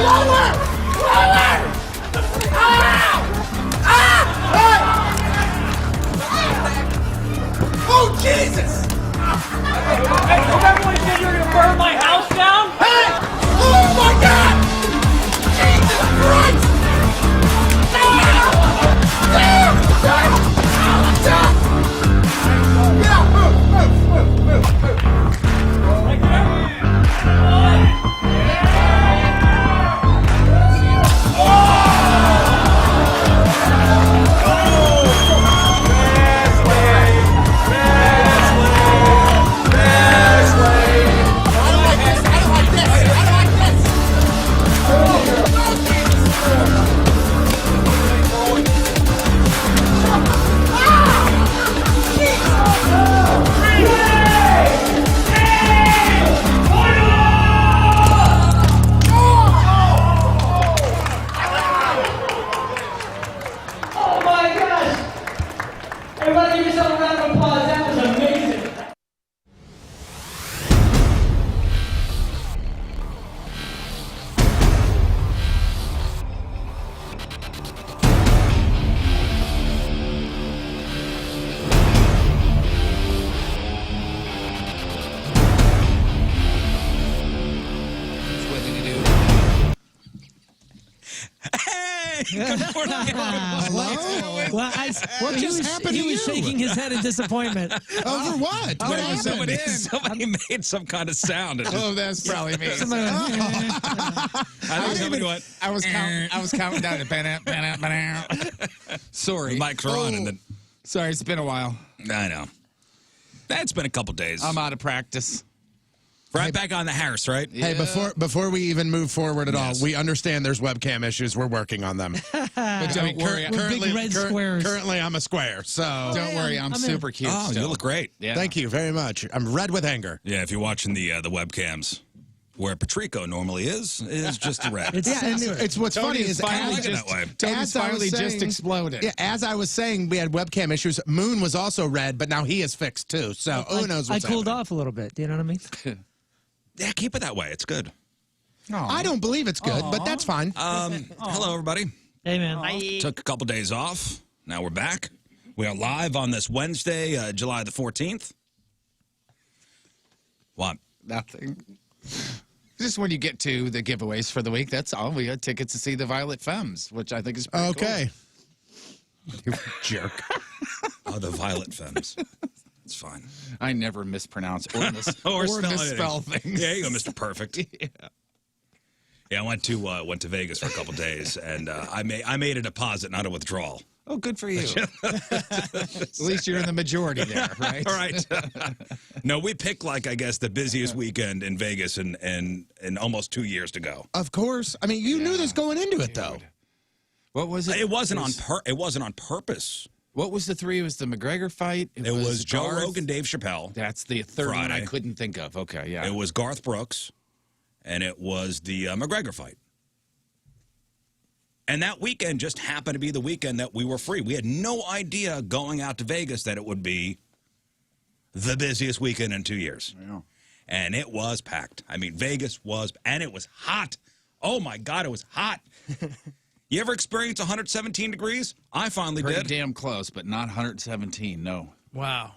Lower! Lower! Ah! Ah! Oh, Jesus! Hey, remember when you said you were gonna burn my house down? Hey! Oh, my God! Jesus Christ! Everybody give yourself a round of applause. That was amazing. Good morning, Well, what just happened he to was you? shaking his head in disappointment. Over what? What happened? Somebody made some kind of sound. Oh, that's probably me. Somebody went, I somebody went. I was counting down to banana. Sorry. The mics are on, and then Sorry, it's been a while. I know. That's been a couple days. I'm out of practice. Right back on the Harris, right? Yeah. Hey, before we even move forward at Yes. all, we understand there's webcam issues. We're working on them. But don't worry. We're big red squares. Currently, I'm a square, so Don't worry. I'm in. super cute. Oh, still. you look great. Yeah. thank you very much. I'm red with anger. Yeah, if you're watching the webcams, where Patrico normally is just a red. It's what's funny Tony's is finally like it just, that way. Tony's as I was finally just saying- exploded. Yeah, as I was saying, we had webcam issues. Moon was also red, but now he is fixed too. So who knows I what's cooled happening. off a little bit. Do you know what I mean? Yeah, keep it that way. It's good. I don't believe it's good, but that's fine. Hello, everybody. Hey, man. Took a couple days off. Now we're back. We are live on this Wednesday, July the 14th. What? Nothing. Just when you get to the giveaways for the week, that's all. We got tickets to see the Violet Femmes, which I think is pretty Okay. You jerk. Oh, the Violet Femmes. It's fine. cool. I never mispronounce or, Or spell misspell things. Yeah, you go, Mr. Perfect. Yeah, I went to Vegas for a couple days, and I made a deposit, not a withdrawal. Oh, good for you. At least you're in the majority there, right? All right. No, we picked I guess the busiest weekend in Vegas in almost 2 years to go. Of course. I mean, you knew this going into it, though. What was it? It wasn't on purpose. What was the three? It was the McGregor fight. It was Joe Garth. Rogan, Dave Chappelle. That's the third one I Friday. couldn't think of. Okay, yeah. It was Garth Brooks, and it was the McGregor fight. And that weekend just happened to be the weekend that we were free. We had no idea going out to Vegas that it would be the busiest weekend in 2 years. Yeah. And it was packed. I mean, Vegas was, and it was hot. Oh, my God, it was hot. You ever experience 117 degrees? I finally Pretty did. damn close, but not 117, no. Wow.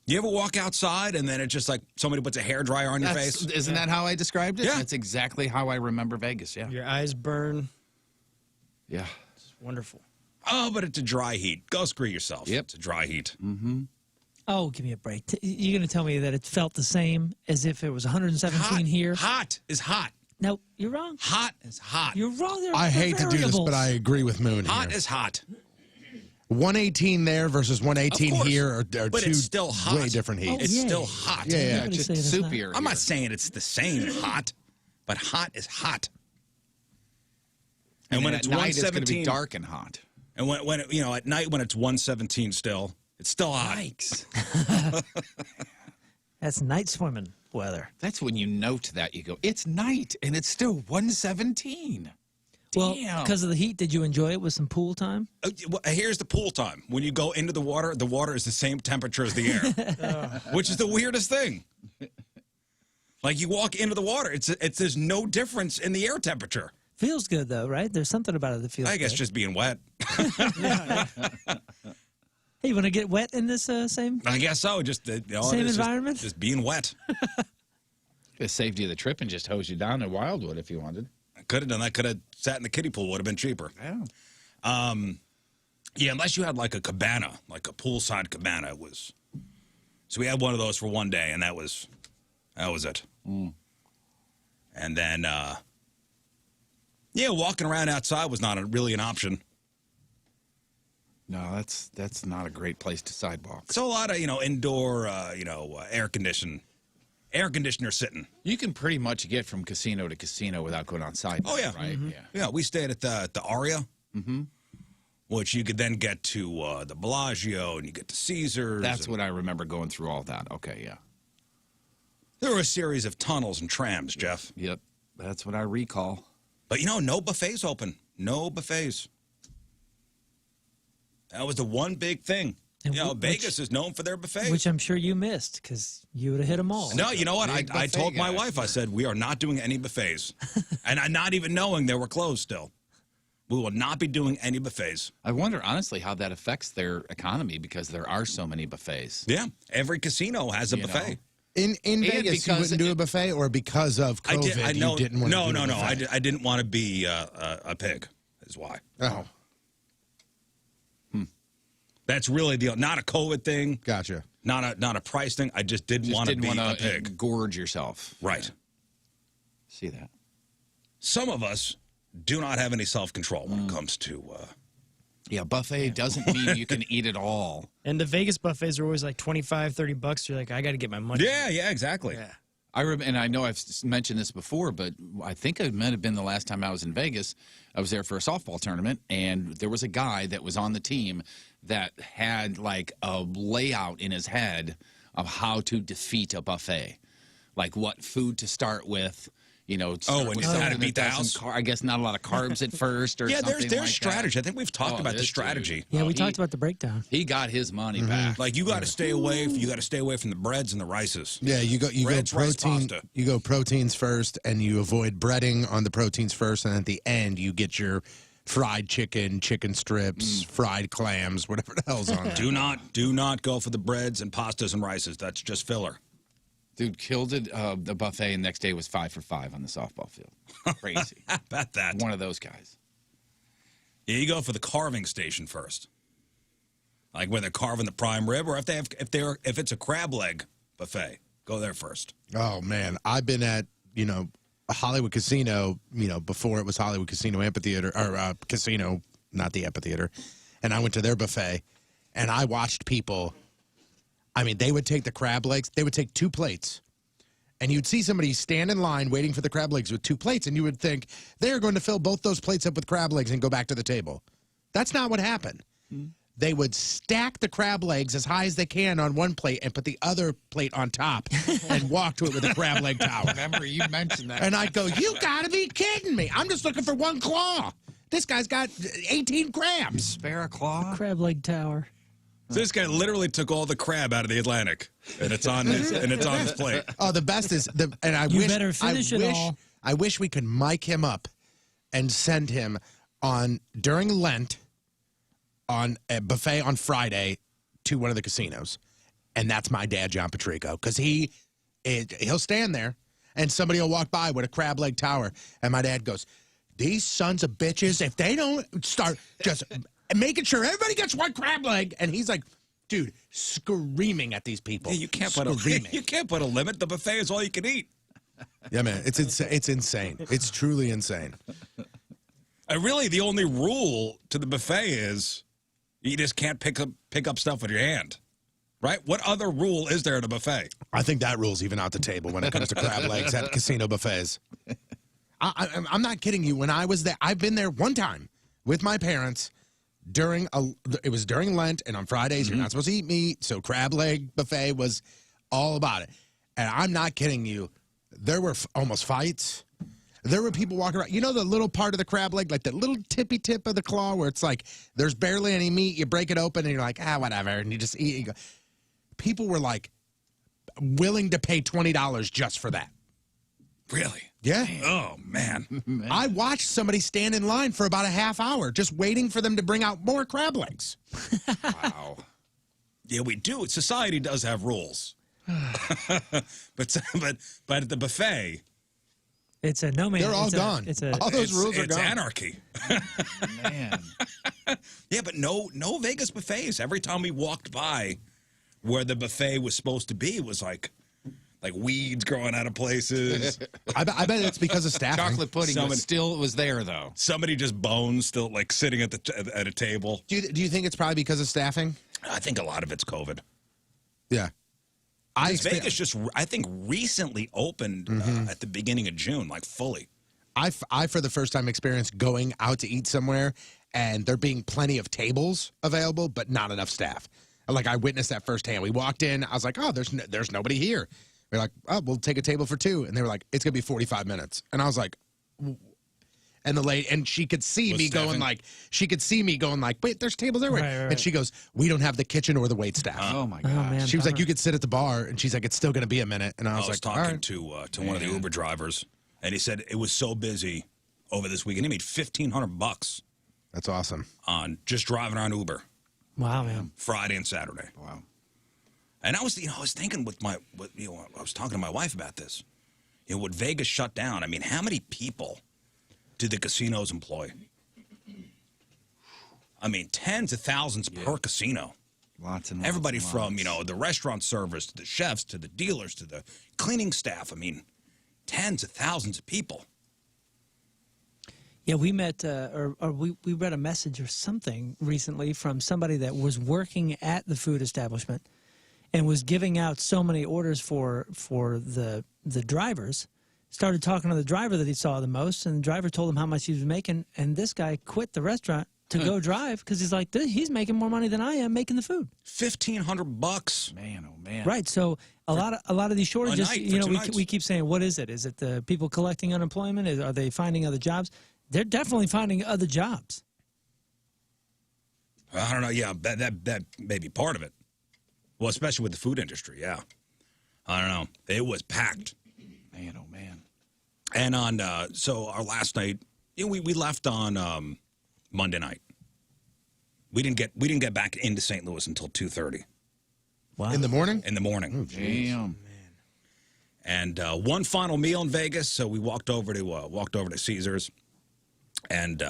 You ever walk outside and then it's just like somebody puts a hairdryer on your face? Isn't that how I described it? Yeah. That's exactly how I remember Vegas, yeah. Your eyes burn. Yeah. It's wonderful. Oh, but it's a dry heat. Go screw yourself. Yep. It's a dry heat. Oh, give me a break. You're going to tell me that it felt the same as if it was 117 Hot. here? Hot is hot. No, you're wrong. Hot is hot. You're wrong. There I are hate to do this, variables. but I agree with Moon Hot here. is hot. 118 there versus 118 Of course. here are But two it's still hot. way different heat. Oh, It's yeah. still hot. Yeah, yeah. Nobody Just say it's not. soupier. I'm not saying it's the same hot, but hot is hot. And when at it's night, it's going to 117, be dark and hot. and when at night when it's 117 still, it's still hot. Yikes. That's night swimming weather. That's when you note that. You go, it's night, and it's still 117. Well, Damn. because of the heat, did you enjoy it with some pool time? Well, here's the pool time. When you go into the water is the same temperature as the air, which is the weirdest thing. Like you walk into the water, it's there's no difference in the air temperature. Feels good though, right? There's something about it that feels. I guess good. just being wet. Hey, you want to get wet in this same? I guess so. Just Same environment? Just being wet. It saved you the trip and just hose you down to Wildwood if you wanted. I could have done that. Could have sat in the kiddie pool. Would have been cheaper. Yeah. Yeah, unless you had like a cabana, like a poolside cabana. It was. So we had one of those for one day, and that was it. And then, yeah, walking around outside was not really an option. No, that's not a great place to sidewalk. So a lot of indoor air conditioner sitting. You can pretty much get from casino to casino without going on sidewalk. Oh yeah, right? Mm-hmm. Yeah. We stayed at the Aria, which you could then get to the Bellagio and you get to Caesars. That's what I remember going through all that. Okay, yeah. There were a series of tunnels and trams, Jeff. Yep, that's what I recall. But no buffets open. No buffets. That was the one big thing. And Vegas is known for their buffets. Which I'm sure you missed because you would have hit them all. No, you know what? Big I told buffet my guy. wife, I said, we are not doing any buffets. And I'm not even knowing they were closed still. We will not be doing any buffets. I wonder, honestly, how that affects their economy because there are so many buffets. Yeah. Every casino has a buffet. In Vegas, you wouldn't do a buffet, or because of COVID, you didn't want to do a buffet? I didn't want to be a pig, is why. Oh, That's really not a COVID thing, gotcha. not a price thing. I just didn't want to be a pig. Gorge yourself. Right. See that? Some of us do not have any self-control when it comes to... Yeah, buffet doesn't mean you can eat it all. And the Vegas buffets are always like $25-$30. You're like, I got to get my money. Yeah, exactly. Yeah. And I know I've mentioned this before, but I think it might have been the last time I was in Vegas. I was there for a softball tournament, and there was a guy that was on the team that had like a layout in his head of how to defeat a buffet, like what food to start with. And you had to beat the house. I guess not a lot of carbs at first, or Yeah, something there's like strategy. that. I think we've talked about the this strategy. dude. Yeah, Oh, we talked about the breakdown. He got his money back. Like you got to stay away. You got to stay away from the breads and the rices. Yeah, you go Breads, rice, protein. pasta. You go proteins first, and you avoid breading on the proteins first, and at the end you get your fried chicken, chicken strips, fried clams, whatever the hell's on there. Do not go for the breads and pastas and rices. That's just filler. Dude killed it, the buffet, and next day was 5 for 5 on the softball field. Crazy. How about that? One of those guys. Yeah, you go for the carving station first, like where they're carving the prime rib, or if it's a crab leg buffet, go there first. Oh man, I've been at Hollywood Casino, before it was Hollywood Casino Amphitheater, or Casino, not the amphitheater, and I went to their buffet, and I watched people. I mean, they would take the crab legs. They would take 2 plates. And you'd see somebody stand in line waiting for the crab legs with 2 plates, and you would think they're going to fill both those plates up with crab legs and go back to the table. That's not what happened. They would stack the crab legs as high as they can on one plate and put the other plate on top and walk to it with a crab leg tower. Remember, you mentioned that. And I'd go, you got to be kidding me. I'm just looking for 1 claw. This guy's got 18 crabs. Spare a claw? Crab leg tower. So this guy literally took all the crab out of the Atlantic, and it's on his plate. Oh, the best is and I You wish better finish it all. I wish we could mic him up and send him on during Lent on a buffet on Friday to one of the casinos, and that's my dad, John Patrico, because he'll stand there and somebody will walk by with a crab leg tower, and my dad goes, "These sons of bitches, if they don't start just." Making sure everybody gets 1 crab leg, and he's like, dude, screaming at these people. Yeah, you can't put a limit. The buffet is all you can eat. Yeah, man, it's insane. It's truly insane. Really, the only rule to the buffet is you just can't pick up stuff with your hand, right? What other rule is there at a buffet? I think that rule's even out the table when it comes to crab legs at casino buffets. I'm not kidding you. When I was there, I've been there one time with my parents. It was during Lent, and on Fridays you're not supposed to eat meat, so crab leg buffet was all about it. And I'm not kidding you. There were almost fights. There were people walking around. You know the little part of the crab leg, like the little tippy tip of the claw where it's like there's barely any meat. You break it open and you're like, whatever, and you just eat. People were like willing to pay $20 just for that. Really? Yeah. Oh, man. I watched somebody stand in line for about a half hour just waiting for them to bring out more crab legs. Wow. Yeah, we do. Society does have rules. but at the buffet, It's a no man. They're all gone. All those rules are it's gone. anarchy. Man. Yeah, but no Vegas buffets. Every time we walked by where the buffet was supposed to be, it was like weeds growing out of places. I bet it's because of staffing. Chocolate pudding was there, though. Somebody just bones still like sitting at a table. Do you think it's probably because of staffing? I think a lot of it's COVID. Yeah. Vegas just, I think, recently opened at the beginning of June, like fully. I, for the first time, experienced going out to eat somewhere and there being plenty of tables available, but not enough staff. Like, I witnessed that firsthand. We walked in. I was like, oh, there's nobody here. We're like, oh, we'll take a table for two. And they were like, it's going to be 45 minutes. And I was like, and the lady, and she could see me going like, wait, there's tables everywhere. Right. And she goes, we don't have the kitchen or the wait staff. Oh, my God. man, She was like, you could sit at the bar. And she's like, it's still going to be a minute. And I was like, talking all right. to one of the Uber drivers, and he said it was so busy over this weekend. He made $1,500 That's awesome. on just driving around Uber Wow, man. Friday and Saturday. Wow. And I was thinking I was talking to my wife about this. Would Vegas shut down? I mean, how many people do the casinos employ? I mean, tens of thousands per casino. Lots and lots. Everybody and from, lots. the restaurant servers to the chefs to the dealers to the cleaning staff. I mean, tens of thousands of people. Yeah, we met, we read a message or something recently from somebody that was working at the food establishment and was giving out so many orders for the drivers. Started talking to the driver that he saw the most, and the driver told him how much he was making, and this guy quit the restaurant to go drive because he's like, he's making more money than I am making the food. $1,500. Man, oh, man. Right. So a lot of these shortages, night, we keep saying, what is it? Is it the people collecting unemployment? Are they finding other jobs? They're definitely finding other jobs. I don't know. Yeah, that may be part of it. Well, especially with the food industry. Yeah. I don't know. It was packed. Man, oh, man. And on so our last night, we left on Monday night. We didn't get back into St. Louis until 2:30 Wow. In the morning? in the morning. Damn. And one final meal in Vegas, so we walked over to Caesars. And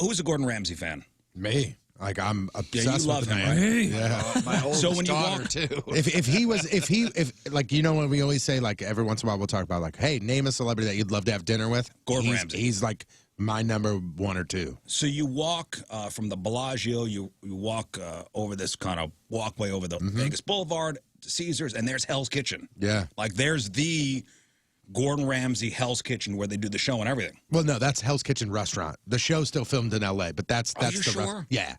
who's a Gordon Ramsay fan? Me. Like, I'm obsessed you with love the him, man. right? Yeah. My oldest So when you daughter, walk- too. If like, when we always say, like, every once in a while we'll talk about, like, hey, name a celebrity that you'd love to have dinner with. Gordon Ramsay. He's like my number one or two. So you walk from the Bellagio, you walk over this kind of walkway over the Vegas Boulevard to Caesars, and there's Hell's Kitchen. Yeah. Like, there's the Gordon Ramsay Hell's Kitchen where they do the show and everything. Well, no, that's Hell's Kitchen restaurant. The show's still filmed in L.A., but that's you the sure? Yeah.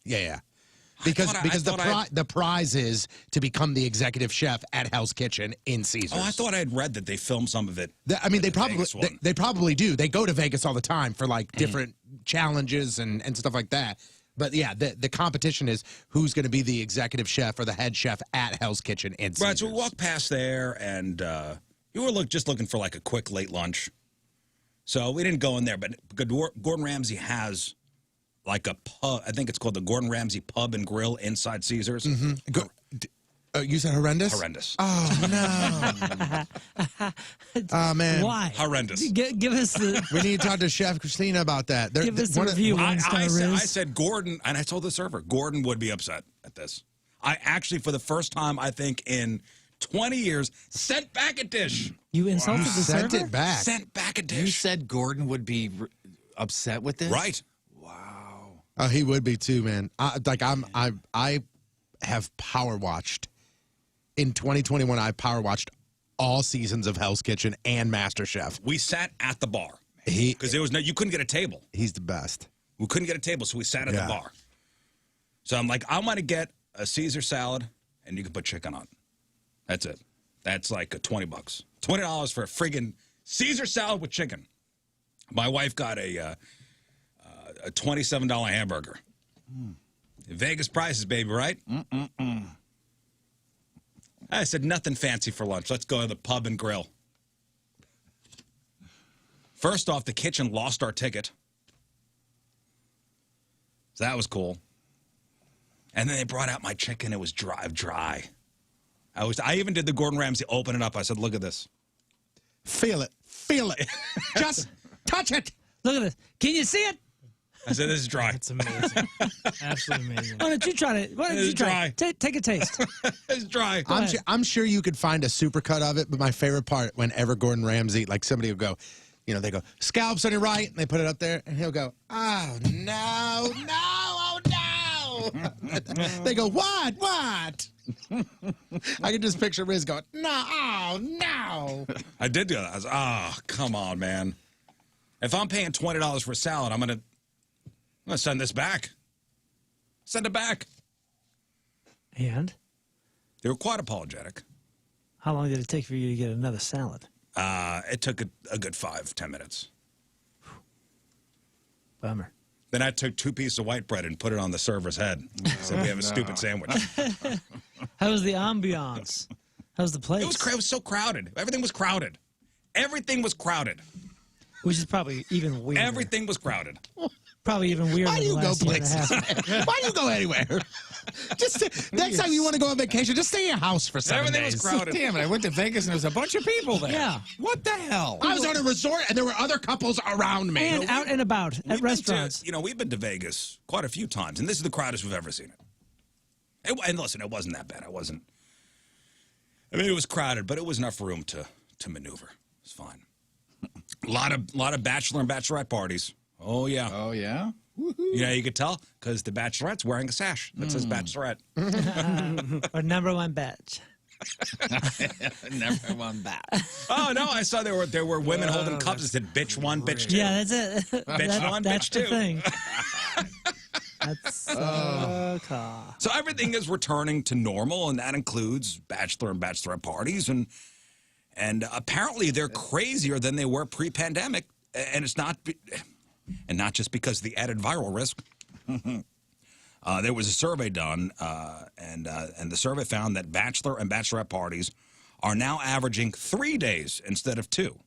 Because the prize is to become the executive chef at Hell's Kitchen in Caesars. Oh, I thought I had read that they filmed some of it. I mean, at they the probably Vegas one. they probably do. They go to Vegas all the time for like different challenges and stuff like that. But yeah, the competition is who's going to be the executive chef or the head chef at Hell's Kitchen in Caesars. Right, so we walked past there, and you were just looking for like a quick late lunch. So we didn't go in there, but Gordon Ramsay has like a pub. I think it's called the Gordon Ramsay Pub and Grill inside Caesars. You said horrendous? Horrendous. Oh, no. Oh, man. Why? Horrendous. Give us the We need to talk to Chef Christina about that. give us the one of- review. I Rizz. said Gordon, and I told the server, Gordon would be upset at this. I actually, for the first time, I think, in 20 years, sent back a dish. You insulted the Sent server? it back. Sent back a You dish. said Gordon would be upset with this? Right. Wow. Oh, he would be too, man. I have power watched. In 2021, I power watched all seasons of Hell's Kitchen and MasterChef. We sat at the bar. He Because there was you couldn't get a table. he's the best. We couldn't get a table, so we sat at Yeah. the bar. So I'm like, I want to get a Caesar salad, and you can put chicken on it. That's it. That's like a $20. $20 for a friggin' Caesar salad with chicken. My wife got a $27 hamburger. Vegas prices, baby, right? I said, nothing fancy for lunch. Let's go to the pub and grill. First off, the kitchen lost our ticket. So that was cool. And then they brought out my chicken. It was dry. I even did the Gordon Ramsay open it up. I said, look at this. Feel it. Just touch it. Look at this. Can you see it? I said, this is dry. It's amazing. Absolutely amazing. Why don't you try it? Why don't you try it? Take a taste. It's dry. I'm sure you could find a supercut of it, but my favorite part, whenever Gordon Ramsay, like somebody will go, they go, scallops on your right, and they put it up there, and he'll go, oh, no, oh, no. They go, what? I can just picture Rizz going, no, oh, no. I did do that. I was, come on, man. If I'm paying $20 for a salad, I'm gonna send this back. Send it back. And? They were quite apologetic. How long did it take for you to get another salad? It took a good 5-10 minutes. Bummer. Then I took 2 pieces of white bread and put it on the server's head. So we have a stupid sandwich. How was the ambiance? How's the place? It was so crowded. Everything was crowded. Everything was cruded. Which is probably even weirder. Everything was crowded. Probably even weirder. Why do you go places? Why do you go anywhere? Just next time you want to go on vacation, just stay in your house for 7 Everything days. was crowded. Damn it, I went to Vegas and there was a bunch of people there. Yeah. What the hell? I was on a resort and there were other couples around me. And out and about at restaurants. We've been to Vegas quite a few times, and this is the crowdest we've ever seen it. And listen, it wasn't that bad. It was crowded, but it was enough room to maneuver. It was fine. A lot of bachelor and bachelorette parties. Oh, yeah. Oh, yeah? You could tell because the bachelorette's wearing a sash that says bachelorette. Or number one batch. Never won that. Oh, no, I saw there were women holding cups that said bitch one, bitch two. Yeah, that's it. Bitch one, that's bitch the two. thing. That's so cool. So everything is returning to normal, and that includes bachelor and bachelorette parties, and apparently they're crazier than they were pre-pandemic, and it's not just because of the added viral risk. There was a survey done, and the survey found that bachelor and bachelorette parties are now averaging 3 days instead of 2,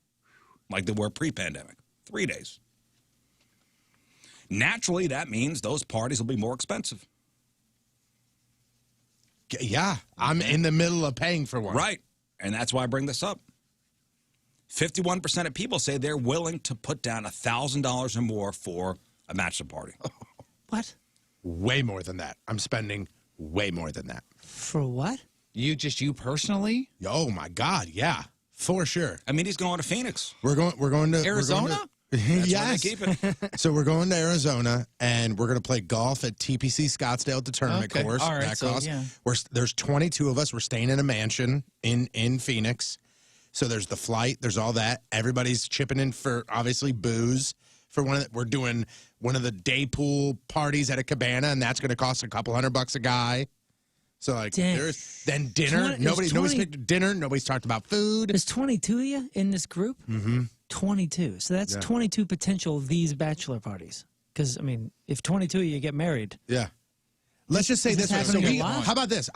like they were pre-pandemic. 3 days. Naturally, that means those parties will be more expensive. Yeah, I'm in the middle of paying for one. Right, and that's why I bring this up. 51% of people say they're willing to put down $1,000 or more for a bachelor party. What? Way more than that. I'm spending way more than that. For what? You Oh personally? my God, yeah, for sure. I mean, he's going to Phoenix. We're going to Arizona? Yes. Where they keep it. So we're going to Arizona, and we're going to play golf at TPC Scottsdale at the tournament course. All right. That So, cost. yeah. There's 22 of us. We're staying in a mansion in Phoenix. So there's the flight. There's all that. Everybody's chipping in for, obviously, booze. We're doing one of the day pool parties at a cabana, and that's going to cost a couple $100 a guy. So, like, then dinner. Nobody's picked dinner. Nobody's talked about food. There's 22 of you in this group? Mm-hmm. 22. So that's 22 potential these bachelor parties. Because, I mean, if 22 of you get married. Yeah. Let's just say this way. So how about this?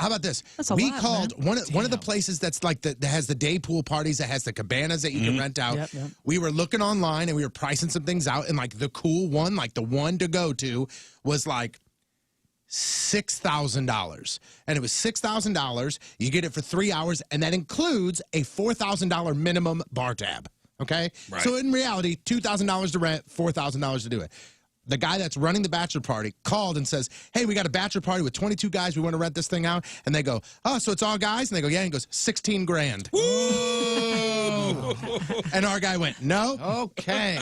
That's a we lot, called man. one of the places that's like that has the day pool parties, that has the cabanas that you can rent out. Yep. We were looking online and we were pricing some things out, and like the cool one, like the one to go to, was like $6,000, and it was $6,000. You get it for 3 hours, and that includes a $4,000 minimum bar tab. Okay, right. So in reality, $2,000 to rent, $4,000 to do it. The guy that's running the bachelor party called and says, hey, we got a bachelor party with 22 guys. We want to rent this thing out. And they go, oh, so it's all guys? And they go, yeah. And he goes, 16 grand. Woo! And our guy went, no. Okay.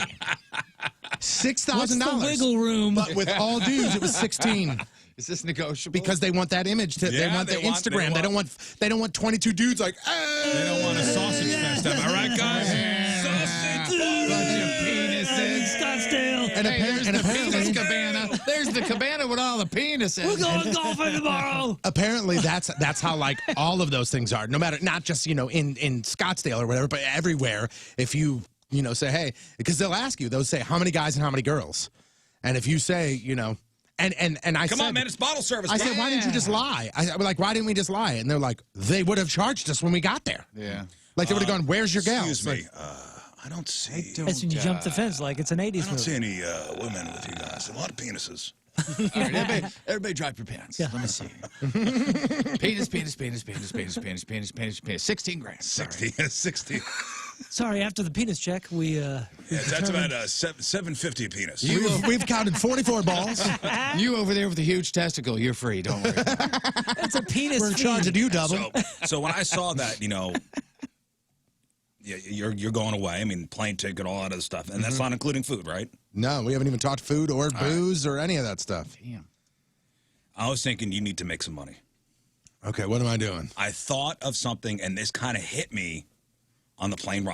$6,000. What's the wiggle room? But with all dudes, it was 16. Is this negotiable? Because they want that image. They want the Instagram. They don't want 22 dudes like, hey. They don't want a sausage fest. Am I right, guys? Sausage penises. Scottsdale. And There's apparently, the penis cabana. There's the cabana with all the penises. We're going golfing tomorrow. apparently that's how like all of those things are. No matter, not just in Scottsdale or whatever, but everywhere. If you say, hey, because they'll ask you, they'll say how many guys and how many girls, and if you say And I Come said, on, man, it's bottle service. I said, why didn't you just lie? I was like, why didn't we just lie? And they're like, they would have charged us when we got there. Yeah. Like they would have gone, where's your gal? Excuse me. I don't see. That's when you jump the fence like it's an 80s I don't movie. see any women with you guys. A lot of penises. All right, everybody drop your pants. Yeah. Let me see. penis. 16 grand. 60. Sorry, after the penis check, we Yeah, that's about 750 a penis. We've counted 44 balls. You over there with a huge testicle, you're free. Don't worry. It's a penis. We're charging you double. So when I saw that, you're going away. I mean, plane ticket, all that other stuff, and that's not including food, right? No, we haven't even talked food or booze or any of that stuff. Damn. I was thinking you need to make some money. Okay, what am I doing? I thought of something, and this kind of hit me on the plane ride